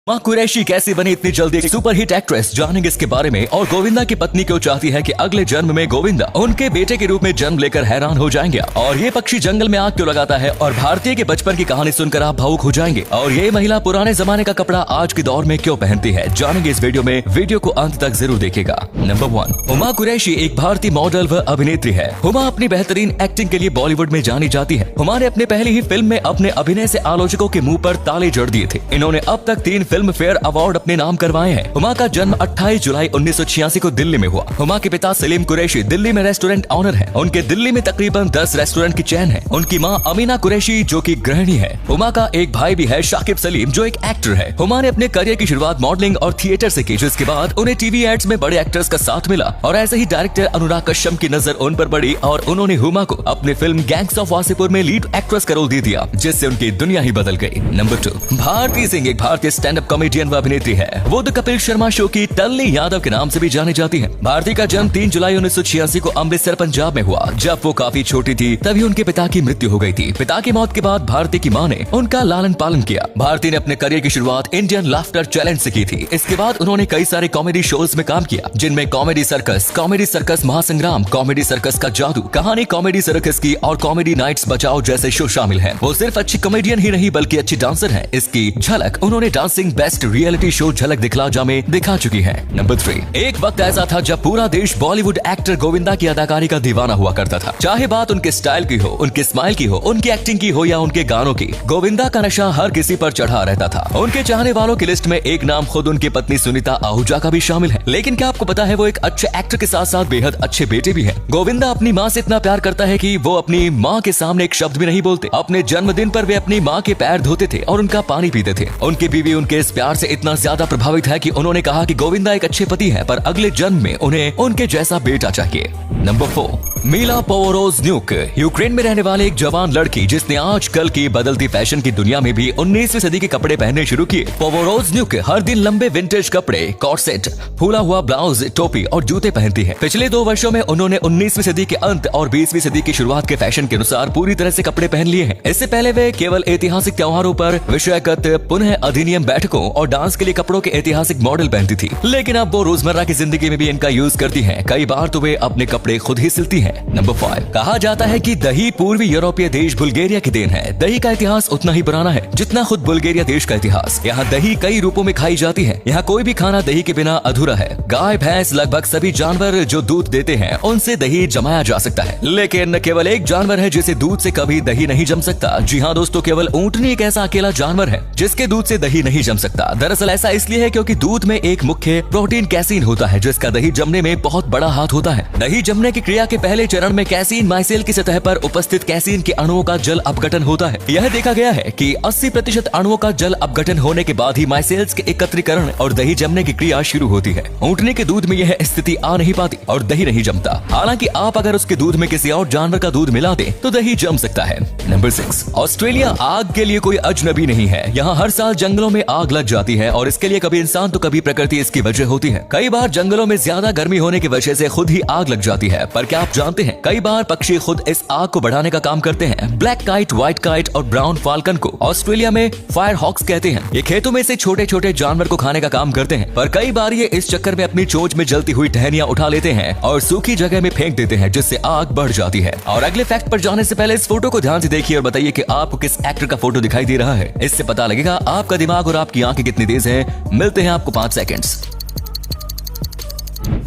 हुमा कुरैशी कैसे बनी इतनी जल्दी एक सुपरहिट एक्ट्रेस, जानेंगे इसके बारे में। और गोविंदा की पत्नी क्यों चाहती है कि अगले जन्म में गोविंदा उनके बेटे के रूप में जन्म लेकर हैरान हो जाएंगे। और ये पक्षी जंगल में आग क्यों लगाता है और भारतीय के बचपन की कहानी सुनकर आप भावुक हो जाएंगे। और ये महिला पुराने जमाने का कपड़ा आज के दौर में क्यों पहनती है, जानेंगे इस वीडियो में। वीडियो को अंत तक जरूर देखिएगा। नंबर 1, हुमा कुरैशी एक भारतीय मॉडल व अभिनेत्री है। हुमा अपनी बेहतरीन एक्टिंग के लिए बॉलीवुड में जानी जाती है। हुमा ने अपने पहली ही फिल्म में अपने अभिनय से आलोचकों के मुंह पर ताले जड़ दिए थे। इन्होंने अब तक 3 फिल्म फेयर अवार्ड अपने नाम करवाए हैं। हुमा का जन्म 28 जुलाई 1986 को दिल्ली में हुआ। हुमा के पिता सलीम कुरैशी दिल्ली में रेस्टोरेंट ऑनर हैं। उनके दिल्ली में तकरीबन 10 रेस्टोरेंट की चेन है। उनकी मां अमीना कुरैशी जो कि गृहिणी है। हुमा का एक भाई भी है, शाकिब सलीम, जो एक एक्टर है। हुमा ने अपने करियर की शुरुआत मॉडलिंग और थिएटर से की, जिसके बाद उन्हें टीवी एड्स में बड़े एक्टर्स का साथ मिला। और ऐसे ही डायरेक्टर अनुराग कश्यप की नजर उन पर पड़ी और उन्होंने हुमा को अपने फिल्म गैंग्स ऑफ वासेपुर में लीड एक्ट्रेस का रोल दे दिया, जिससे उनकी दुनिया ही बदल गई। नंबर 2, भारती सिंह एक भारतीय स्टैंड अप कॉमेडियन व अभिनेत्री है। वो द कपिल शर्मा शो की टल्ली यादव के नाम से भी जानी जाती है। भारती का जन्म 3 जुलाई 1986 को अमृतसर पंजाब में हुआ। जब वो काफी छोटी थी तभी उनके पिता की मृत्यु हो गई थी। पिता की मौत के बाद भारती की मां ने उनका लालन पालन किया। भारती ने अपने करियर की शुरुआत इंडियन लाफ्टर चैलेंज से की थी। इसके बाद उन्होंने कई सारे कॉमेडी शोज में काम किया, जिनमें कॉमेडी सर्कस महासंग्राम, कॉमेडी सर्कस का जादू, कहानी कॉमेडी सर्कस की और कॉमेडी नाइट्स बचाओ जैसे शो शामिल हैं। वो सिर्फ अच्छी कॉमेडियन ही नहीं बल्कि अच्छी डांसर हैं। इसकी झलक उन्होंने डांसिंग बेस्ट रियलिटी शो झलक दिखला जा में दिखा चुकी है। नंबर 3, एक वक्त ऐसा था जब पूरा देश बॉलीवुड एक्टर गोविंदा की अदाकारी का दीवाना हुआ करता था। चाहे बात उनके स्टाइल की हो, उनके स्माइल की हो, उनकी एक्टिंग की हो या उनके गानों की, गोविंदा का नशा हर किसी पर चढ़ा रहता था। उनके चाहने वालों की लिस्ट में एक नाम खुद उनकी पत्नी सुनीता आहूजा का भी शामिल है। लेकिन क्या आपको पता है वो एक अच्छे एक्टर के साथ साथ बेहद अच्छे बेटे भी हैं। गोविंदा अपनी माँ से इतना प्यार करता है कि वो अपनी माँ के सामने एक शब्द भी नहीं बोलते। अपने जन्मदिन पर वे अपनी माँ के पैर धोते थे और उनका पानी पीते थे। उनकी बीवी उनके इस प्यार से इतना ज्यादा प्रभावित है कि उन्होंने कहा कि गोविंदा एक अच्छे पति है, पर अगले जन्म में उन्हें उनके जैसा बेटा चाहिए। नंबर 4, मिला पोवरोजन्युक यूक्रेन में रहने वाले एक जवान लड़की, जिसने आजकल की बदलती फैशन की दुनिया में भी 19वीं सदी के कपड़े पहनने शुरू किए। पोवरोजन्युक हर दिन लंबे विंटेज कपड़े, कॉर्सेट, फूला हुआ ब्लाउज, टोपी और जूते पहनती है। पिछले 2 वर्षों में उन्होंने 19वीं सदी के अंत और 20वीं सदी की शुरुआत के फैशन के अनुसार पूरी तरह से कपड़े पहन लिए हैं। इससे पहले वे केवल ऐतिहासिक त्योहारों पर विषयगत पुनः अधिनियम बैठकों और डांस के लिए कपड़ों के ऐतिहासिक मॉडल पहनती थी, लेकिन अब वो रोजमर्रा की जिंदगी में भी इनका यूज करती हैं। कई बार तो वे अपने कपड़े खुद ही सिलती हैं। नंबर 5, कहा जाता है कि दही पूर्वी यूरोपीय देश बुल्गारिया की देन है। दही का इतिहास उतना ही पुराना है जितना खुद बुल्गारिया देश का इतिहास। यहाँ दही कई रूपों में खाई जाती है। यहाँ कोई भी खाना दही के बिना अधूरा है। गाय, भैंस, लगभग सभी जानवर जो दूध देते हैं उनसे दही जमाया जा सकता है, लेकिन केवल एक जानवर है जिसे दूध से कभी दही नहीं जम सकता। जी हाँ दोस्तों, केवल ऊंटनी एक ऐसा अकेला जानवर है जिसके दूध से दही नहीं जम सकता। दरअसल ऐसा इसलिए है क्योंकि दूध में एक मुख्य प्रोटीन कैसीन होता है, जिसका दही जमने में बहुत बड़ा हाथ होता है। दही जमने की क्रिया के पहले चरण में कैसीन माइसेल की सतह पर उपस्थित कैसीन के अणुओं का जल अपघटन होता है। यह देखा गया है कि 80% अणुओं का जल अपघटन होने के बाद ही माइसेल्स के एकत्रीकरण और दही जमने की क्रिया शुरू होती है। ऊंटने के दूध में यह स्थिति आ नहीं पाती और दही नहीं जमता। हालांकि आप अगर उसके दूध में किसी और जानवर का दूध मिला दें तो दही जम सकता है। नंबर 6, ऑस्ट्रेलिया आग के लिए कोई अजनबी नहीं है। यहाँ हर साल जंगलों में आग लग जाती है और इसके लिए कभी इंसान तो कभी प्रकृति इसकी वजह होती है। कई बार जंगलों में ज्यादा गर्मी होने की वजह से खुद ही आग लग जाती है। पर क्या आप जानते हैं कई बार पक्षी खुद इस आग को बढ़ाने का काम करते हैं। ब्लैक काइट, व्हाइट काइट और ब्राउन फाल्कन को ऑस्ट्रेलिया में फायर हॉक्स कहते हैं। ये खेतों में से छोटे छोटे जानवर को खाने का काम करते हैं, पर कई बार ये इस चक्कर में अपनी चोंच में जलती हुई टहनियां उठा लेते हैं और सूखी जगह में फेंक देते हैं, जिससे आग बढ़ जाती है। और अगले फैक्ट पर जाने से पहले इस फोटो को ध्यान से देखिए और बताइए कि आपको किस एक्टर का फोटो दिखाई दे रहा है। इससे पता लगेगा आपका दिमाग और आपकी आंखें कितनी तेज है। मिलते हैं आपको 5 सेकंड्स।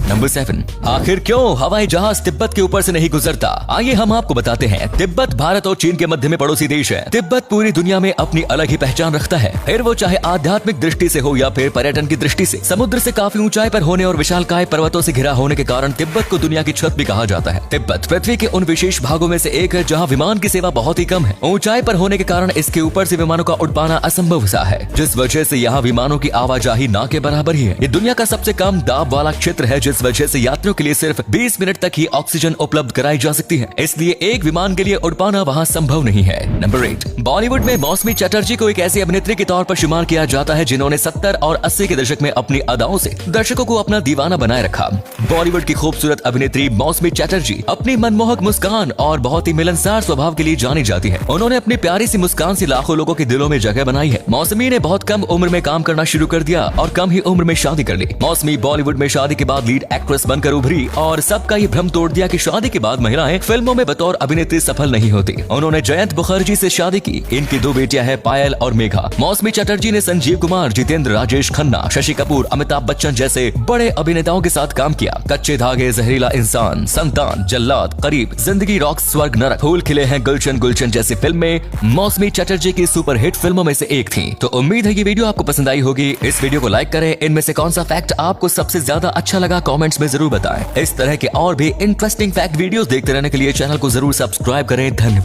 नंबर 7, आखिर क्यों हवाई जहाज तिब्बत के ऊपर से नहीं गुजरता? आइए हम आपको बताते हैं। तिब्बत भारत और चीन के मध्य में पड़ोसी देश है। तिब्बत पूरी दुनिया में अपनी अलग ही पहचान रखता है, फिर वो चाहे आध्यात्मिक दृष्टि से हो या फिर पर्यटन की दृष्टि से। समुद्र से काफी ऊंचाई पर होने और विशालकाय पर्वतों से घिरा होने के कारण तिब्बत को दुनिया की छत भी कहा जाता है। तिब्बत पृथ्वी के उन विशेष भागों में से एक है जहाँ विमान की सेवा बहुत ही कम है। ऊंचाई पर होने के कारण इसके ऊपर से विमानों का उड़ पाना असंभव सा है, जिस वजह से यहाँ विमानों की आवाजाही ना के बराबर ही है। ये दुनिया का सबसे कम दाब वाला क्षेत्र है, जिस इस वजह से यात्रियों के लिए सिर्फ 20 मिनट तक ही ऑक्सीजन उपलब्ध कराई जा सकती है, इसलिए एक विमान के लिए उड़ पाना वहाँ संभव नहीं है। नंबर 8, बॉलीवुड में मौसमी चटर्जी को एक ऐसी अभिनेत्री के तौर पर शुमार किया जाता है जिन्होंने 70 और 80 के दशक में अपनी अदाओं से दर्शकों को अपना दीवाना बनाए रखा। बॉलीवुड की खूबसूरत अभिनेत्री मौसमी चटर्जी अपनी मनमोहक मुस्कान और बहुत ही मिलनसार स्वभाव के लिए जानी जाती है। उन्होंने अपनी प्यारी सी मुस्कान से लाखों लोगों के दिलों में जगह बनाई है। मौसमी ने बहुत कम उम्र में काम करना शुरू कर दिया और कम ही उम्र में शादी कर ली। मौसमी बॉलीवुड में शादी के बाद लीड एक्ट्रेस बनकर उभरी और सबका ये भ्रम तोड़ दिया कि शादी के बाद महिलाएं फिल्मों में बतौर अभिनेत्री सफल नहीं होती। उन्होंने जयंत मुखर्जी से शादी की। इनकी 2 बेटियां हैं, पायल और मेघा। मौसमी चटर्जी ने संजीव कुमार, जितेंद्र, राजेश खन्ना, शशि कपूर, अमिताभ बच्चन जैसे बड़े अभिनेताओं के साथ काम किया। कच्चे धागे, जहरीला इंसान, संतान, जल्लाद, करीब, जिंदगी रॉक, स्वर्ग नरक, फूल खिले हैं गुलशन गुलशन जैसी फिल्में मौसमी चटर्जी की सुपरहिट फिल्मों में से एक थी। तो उम्मीद है ये वीडियो आपको पसंद आई होगी। इस वीडियो को लाइक करें। इनमें से कौन सा फैक्ट आपको सबसे ज्यादा अच्छा लगा कमेंट्स में जरूर बताएं। इस तरह के और भी इंटरेस्टिंग फैक्ट वीडियोस देखते रहने के लिए चैनल को जरूर सब्सक्राइब करें। धन्यवाद।